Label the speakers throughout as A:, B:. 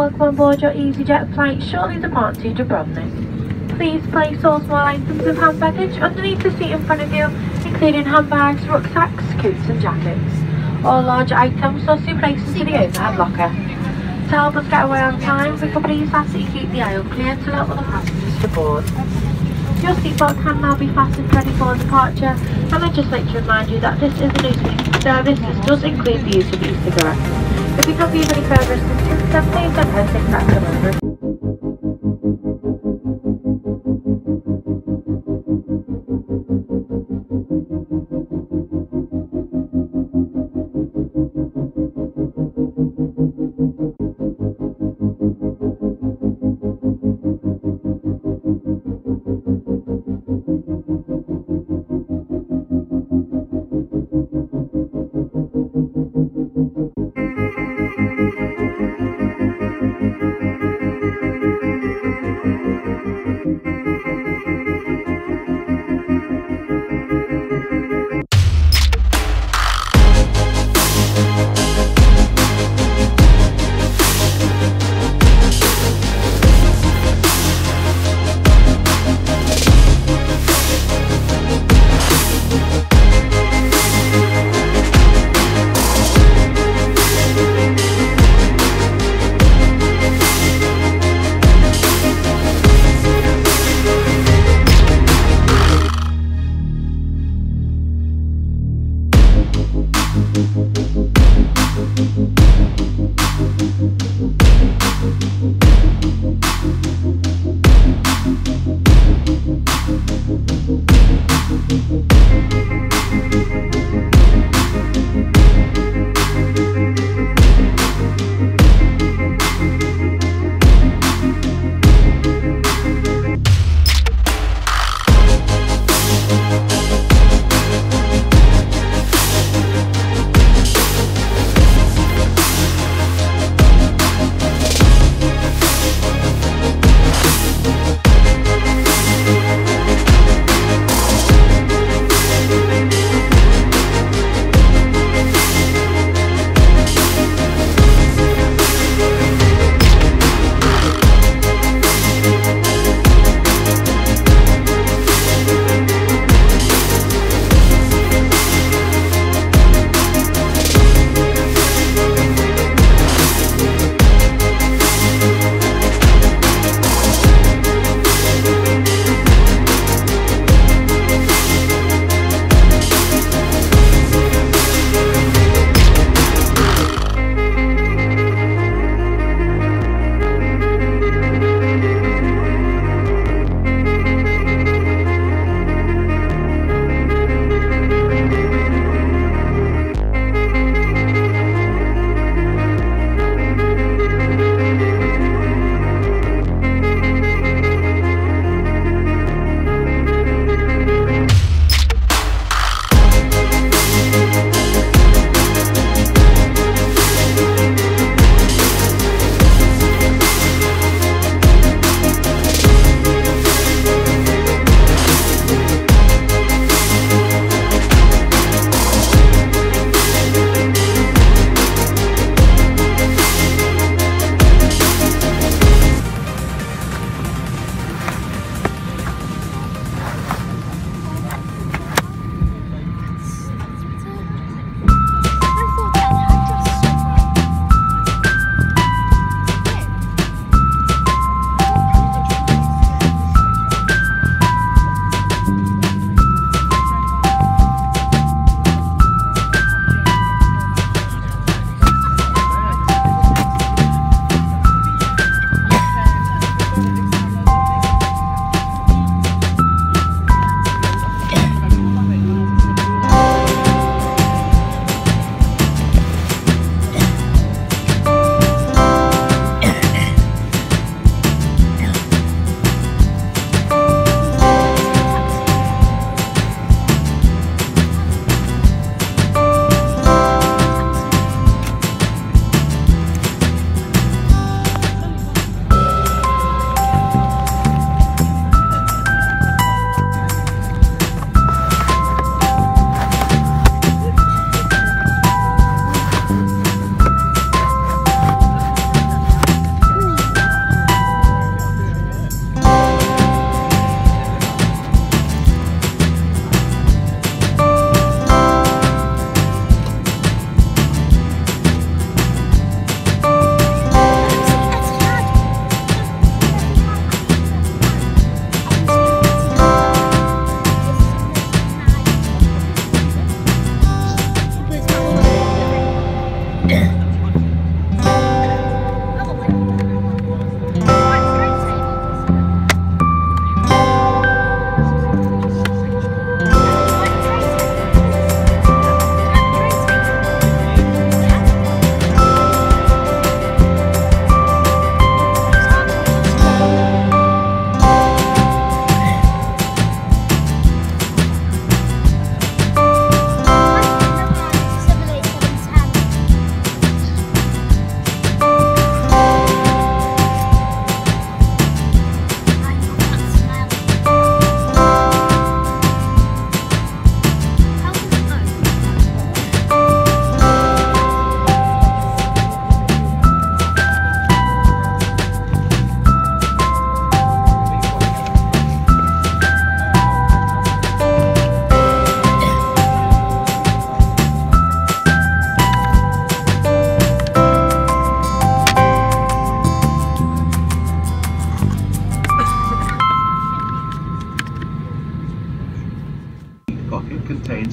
A: welcome on board your EasyJet flight shortly departing to Dubrovnik. Please place all small items of hand baggage underneath the seat in front of you, including handbags, rucksacks, coats and jackets. All large items must be placed into the overhead locker. To help us get away on time, we can please ask that you keep the aisle clear to allow other passengers to board. Your seatbelt can now be fastened ready for departure, and I'd just like to remind you that this is a new service. This does include the use of e-cigarettes. If you can be of any further assistance, then please don't hesitate to ask a number.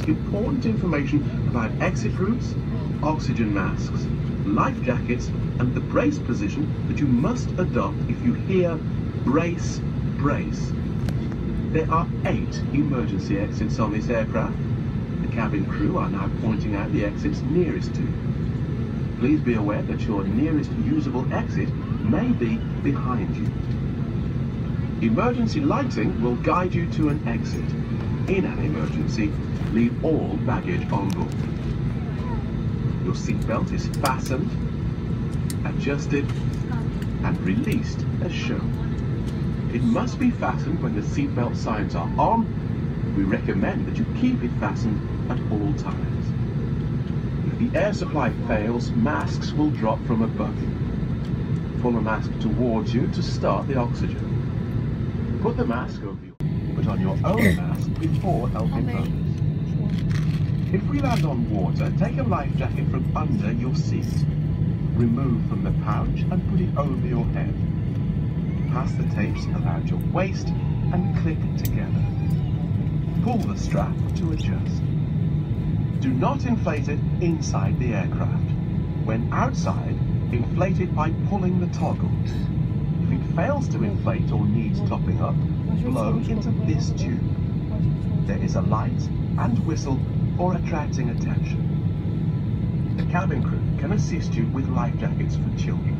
B: ask important information about exit routes, oxygen masks, life jackets, and the brace position that you must adopt if you hear brace, brace. There are 8 emergency exits on this aircraft. The cabin crew are now pointing out the exits nearest to you. Please be aware that your nearest usable exit may be behind you. Emergency lighting will guide you to an exit. In an emergency, leave all baggage on board. Your seatbelt is fastened, adjusted, and released as shown. It must be fastened when the seatbelt signs are on. We recommend that you keep it fastened at all times. If the air supply fails, masks will drop from above you. Pull a mask towards you to start the oxygen. Put the mask over you. Put on your own mask before helping others. If we land on water, take a life jacket from under your seat. Remove from the pouch and put it over your head. Pass the tapes around your waist and click together. Pull the strap to adjust. Do not inflate it inside the aircraft. When outside, inflate it by pulling the toggle. If it fails to inflate or needs topping up, blow into this tube. There is a light and whistle for attracting attention. The cabin crew can assist you with life jackets for children.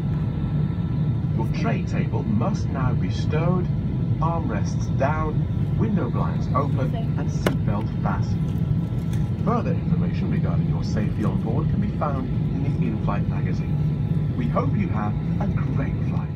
B: Your tray table must now be stowed, armrests down, window blinds open, and seatbelt fastened. Further information regarding your safety on board can be found in the in-flight magazine. We hope you have a great flight.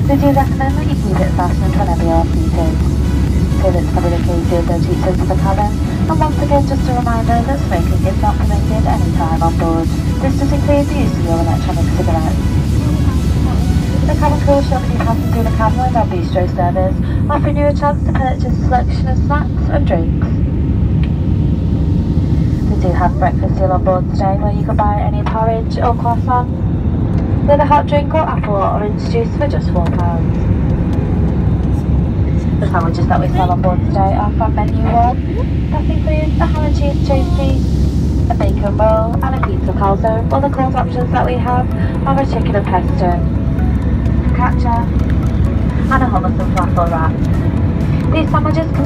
A: We do recommend that you keep it fastened whenever you are seated. Toilets can be located at each end of the cabin, and once again just a reminder that smoking is not permitted any time on board. This does include the use of your electronic cigarettes. The cabin crew will shortly be passing through the cabin with our bistro service, offering you a chance to purchase a selection of snacks and drinks. We do have breakfast deal on board today where you can buy any porridge or croissant with a hot drink or apple or orange juice for just £4. The sandwiches that we sell on board today are from menu 1. That includes a ham and cheese toastie, a bacon roll and a pizza calzone. Other course options that we have are a chicken and pesto, focaccia and a hummus and falafel wrap. These sandwiches can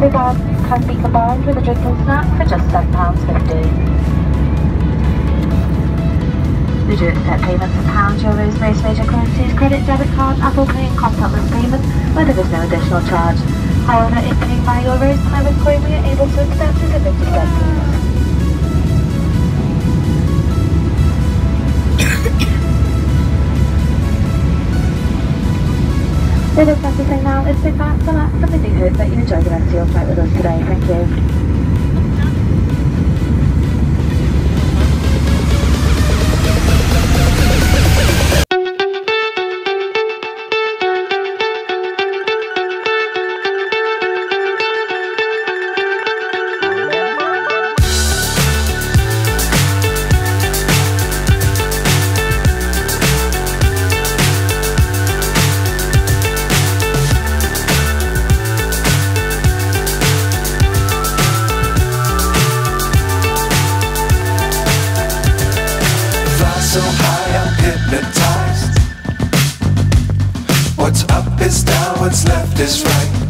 A: be combined with a drink and snack for just £7.50. We do accept payments in pounds, euros, most major currencies, credit, debit card, Apple Pay and contactless payment where there is no additional charge. However, if paying by euros and over coin, we are able to accept a 50% payment. All that's left to say now is sit back, relax, and we do hope that you enjoy the rest of your flight with us today. Thank you.
C: So high I'm hypnotized. What's up is down, what's left is right.